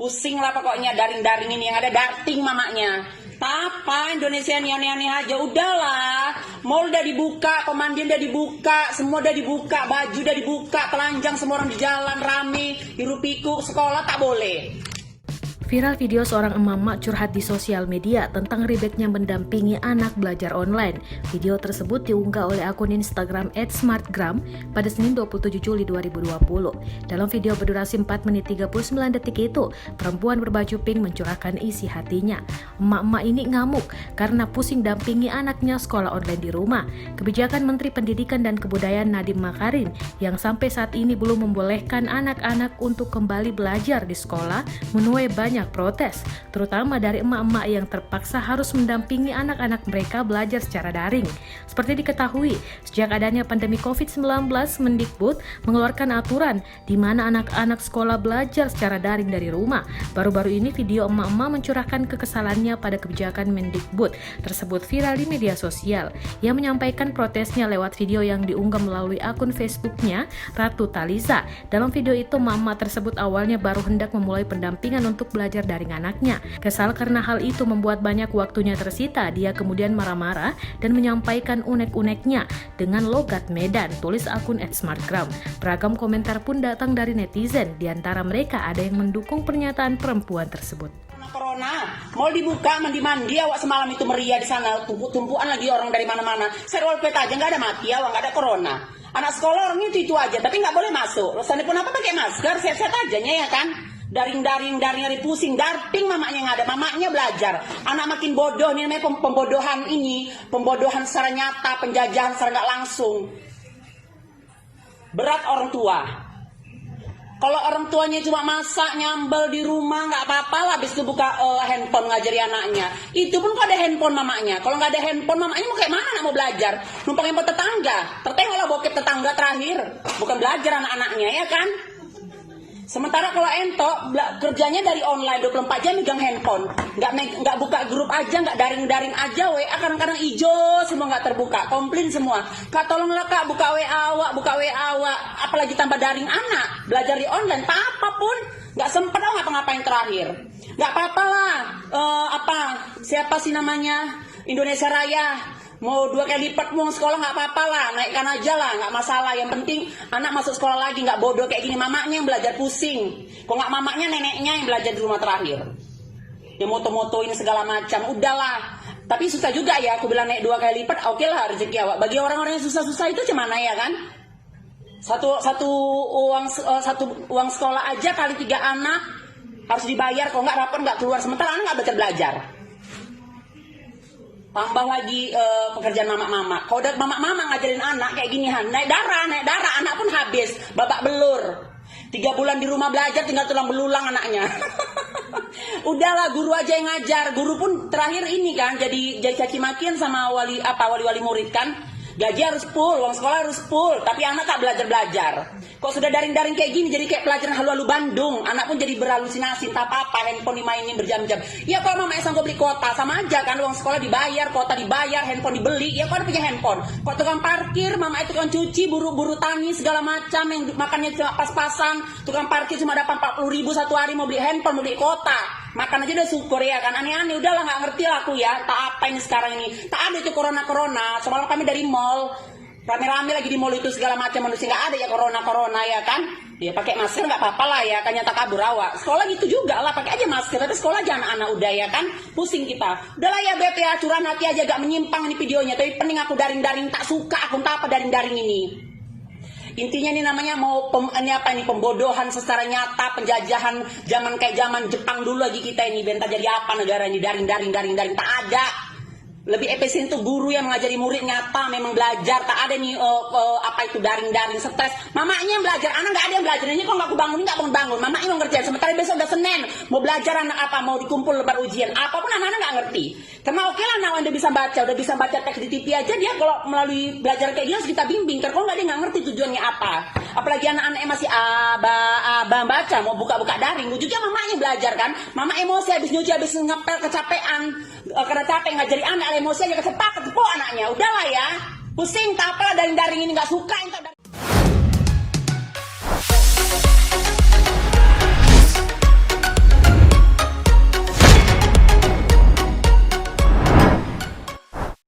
Pusing lah pokoknya daring-daring ini, yang ada darting mamanya. Apa Indonesia ini aneh-aneh aja. Udahlah, mall udah dibuka, pemandian udah dibuka, semua udah dibuka, baju udah dibuka, telanjang semua orang di jalan rame, hirup pikuk, sekolah tak boleh. Viral video seorang emak-emak curhat di sosial media tentang ribetnya mendampingi anak belajar online. Video tersebut diunggah oleh akun Instagram @smartgram pada Senin 27 Juli 2020. Dalam video berdurasi 4 menit 39 detik itu, perempuan berbaju pink mencurahkan isi hatinya. Emak-emak ini ngamuk karena pusing dampingi anaknya sekolah online di rumah. Kebijakan Menteri Pendidikan dan Kebudayaan Nadiem Makarim yang sampai saat ini belum membolehkan anak-anak untuk kembali belajar di sekolah menuai banyak protes, terutama dari emak-emak yang terpaksa harus mendampingi anak-anak mereka belajar secara daring. Seperti diketahui, sejak adanya pandemi COVID-19, Mendikbud mengeluarkan aturan di mana anak-anak sekolah belajar secara daring dari rumah. Baru-baru ini video emak-emak mencurahkan kekesalannya pada kebijakan Mendikbud tersebut viral di media sosial. Ia menyampaikan protesnya lewat video yang diunggah melalui akun Facebooknya Ratu Taliza. Dalam video itu, emak-emak tersebut awalnya baru hendak memulai pendampingan untuk belajar daring anaknya. Kesal karena hal itu membuat banyak waktunya tersita, dia kemudian marah-marah dan menyampaikan unek-uneknya dengan logat Medan, tulis akun @smartgram. Beragam komentar pun datang dari netizen, di antara mereka ada yang mendukung pernyataan perempuan tersebut. Corona, mall dibuka, mandi-mandi, awak semalam itu meriah di sana, tumpuan lagi orang dari mana-mana. Serwal pet aja nggak ada mati, awak nggak ada corona. Anak sekolah orangnya itu aja, tapi nggak boleh masuk. Rasanya pun apa pakai masker, sehat-sehat aja ya kan. Daring dari pusing, darting mamanya yang ada, mamanya belajar. Anak makin bodoh, ini namanya pembodohan ini, pembodohan secara nyata, penjajahan secara nggak langsung. Berat orang tua. Kalau orang tuanya cuma masak, nyambel di rumah, nggak apa-apa lah, habis itu buka handphone ngajari anaknya. Itu pun kok ada handphone mamanya. Kalau nggak ada handphone mamanya mau kayak mana anak mau belajar? Numpang handphone tetangga. Tertengoklah bokep tetangga terakhir. Bukan belajar anak-anaknya ya kan? Sementara kalau entok kerjanya dari online 24 jam megang handphone, nggak buka grup aja, nggak daring aja, WA kadang-kadang hijau semua nggak terbuka, komplain semua. Kak tolonglah kak buka WA awak, apalagi tambah daring anak belajar di online, apapun nggak sempet ngapa-ngapain terakhir. Nggak apa-apa lah, siapa sih namanya Indonesia Raya. Mau 2 kali lipat uang sekolah nggak apa-apa lah, naikkan aja lah, nggak masalah. Yang penting anak masuk sekolah lagi, nggak bodoh kayak gini. Mamanya yang belajar pusing, kok nggak mamanya, neneknya yang belajar di rumah terakhir. Yang moto-motoin segala macam, udahlah. Tapi susah juga ya, aku bilang naik 2 kali lipat, oke lah rezeki awak. Bagi orang-orang yang susah-susah itu gimana ya kan? Satu uang sekolah aja kali 3 anak harus dibayar, kalau nggak rapor nggak keluar. Sementara anak nggak belajar. Tambah lagi pekerjaan mama-mama. Kalau udah mama-mama ngajarin anak kayak gini, naik darah, anak pun habis, babak belur. 3 bulan di rumah belajar, tinggal tulang belulang anaknya. Udahlah, guru aja yang ngajar. Guru pun terakhir ini kan, jadi caci makian sama wali murid kan. Gaji harus full, uang sekolah harus full, tapi anak tak belajar. Kok sudah daring kayak gini, jadi kayak pelajaran halu-halu Bandung. Anak pun jadi berhalusinasi, tak apa-apa, handphone dimainin berjam-jam. Ya kalau mama sanggup beli kuota, sama aja kan, uang sekolah dibayar, kuota dibayar, handphone dibeli. Ya kalau punya handphone, kok tukang parkir, mama itu tukang cuci, buru tani, segala macam, yang makannya cuma pas-pasan. Tukang parkir cuma dapat 40.000 satu hari, mau beli handphone, mau beli kuota. Makan aja udah syukur ya kan, aneh-aneh, udahlah nggak ngerti lah aku ya, tak apa ini sekarang ini, tak ada itu corona, semalam kami dari mall, rame-rame lagi di mall itu segala macam manusia, nggak ada ya corona ya kan, ya pakai masker nggak apa-apa lah ya kan, nyata kabur awak, sekolah gitu juga lah, pakai aja masker, tapi sekolah aja anak-anak udah ya kan, pusing kita, udahlah ya beb ya, curahan hati aja agak menyimpang ini videonya, tapi pening aku daring tak suka, aku entah apa daring ini. Intinya ini namanya pembodohan secara nyata, penjajahan zaman kayak zaman Jepang dulu lagi kita ini, bentar jadi apa negara ini, daring tak ada. Lebih efisien tuh guru yang mengajari murid nyata memang belajar, tak ada nih daring stres. Mamanya yang belajar, anak nggak ada yang belajar. Ini kok nggak aku bangun, mamanya yang ngerjain. Sementara besok udah Senin, mau belajar anak mau dikumpul lebar ujian, apapun anak-anak nggak ngerti. Karena oke lah anak udah bisa baca teks di TV aja, dia kalau melalui belajar kayak gini harus kita bimbing. Karena kalau nggak dia nggak ngerti tujuannya apa. Apalagi anak-anak yang masih baca, mau buka-buka daring, ujungnya mamanya belajar kan. Mama emosi habis nyuci, habis ngepel kecapean, karena capek ngajari anak, emosi aja kecepok anaknya. Udahlah ya, pusing tak apalah daring ini, nggak suka.